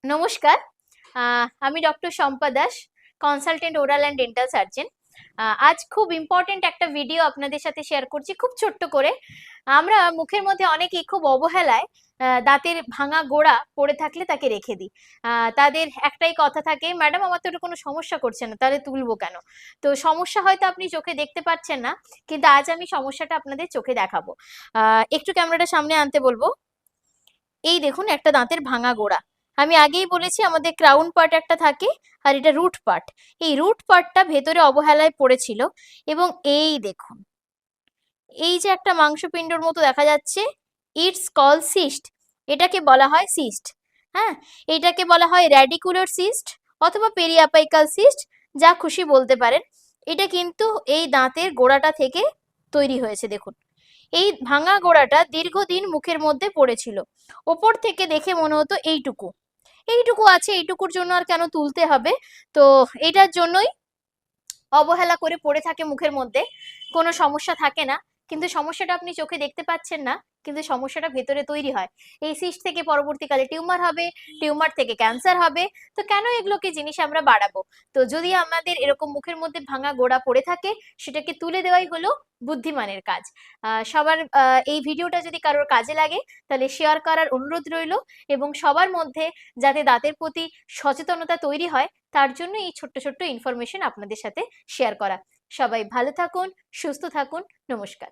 নমস্কার। আমি doctor Shampa Das, consultant oral and dental surgeon. আজ খুব ইম্পর্টেন্ট একটা ভিডিও আপনাদের সাথে শেয়ার করছি, খুব ছোট্ট করে। আমরা মুখের মধ্যে অনেকেই খুব অবহেলায় দাঁতের ভাঙা গোড়া পড়ে থাকলে তাকে রেখে দিই। তাদের একটাই কথা থাকে, ম্যাডাম আমার তো এটা কোনো সমস্যা করছে না, তাহলে তুলবো কেন? তো সমস্যা হয়তো আপনি চোখে দেখতে পাচ্ছেন না, কিন্তু আজ আমি সমস্যাটা আপনাদের চোখে দেখাবো। একটু ক্যামেরাটা সামনে আনতে বলবো। এই দেখুন একটা দাঁতের ভাঙা গোড়া। আমি আগেই বলেছি আমাদের ক্রাউন পার্ট একটা থাকে, আর এটা রুট পার্ট। এই রুট পার্টটা ভেতরে অবহেলায় পড়েছিল, এবং এই দেখুন এই যে একটা মাংসপিণ্ডর মতো দেখা যাচ্ছে, ইটস কল সিস্ট। এটাকে বলা হয় সিস্ট। হ্যাঁ, এটাকে বলা হয় র্যাডিকুলার সিস্ট অথবা পেরিয়াপাইকাল সিস্ট, যা খুশি বলতে পারেন। এটা কিন্তু এই দাঁতের গোড়াটা থেকে তৈরি হয়েছে। দেখুন এই ভাঙা গোড়াটা দীর্ঘদিন মুখের মধ্যে পড়েছিল। ওপর থেকে দেখে মনে হতো এইটুকু এইটুকু আছে, এইটুকুর জন্য আর কেন তুলতে হবে? তো এটার জন্যই অবহেলা করে পড়ে থাকে মুখের মধ্যে, কোনো সমস্যা থাকে না। কিন্তু সমস্যাটা আপনি চোখে দেখতে পাচ্ছেন না, কিন্তু সমস্যাটা ভেতরে তৈরি হয়। এই সিস্ট থেকে পরবর্তীকালে টিউমার হবে, টিউমার থেকে ক্যান্সার হবে। তো কেন এগুলোকে জিনিস আমরা বাড়াবো? তো যদি আমাদের এরকম মুখের মধ্যে ভাঙা গোড়া পড়ে থাকে, সেটাকে তুলে দেওয়াই হলো বুদ্ধিমানের কাজ। সবার এই ভিডিওটা যদি কারোর কাজে লাগে, তাহলে শেয়ার করার অনুরোধ রইল, এবং সবার মধ্যে যাতে দাঁতের প্রতি সচেতনতা তৈরি হয়, তার জন্য এই ছোট্ট ছোট্ট ইনফরমেশন আপনাদের সাথে শেয়ার করা। সবাই ভালো থাকুন, সুস্থ থাকুন। নমস্কার।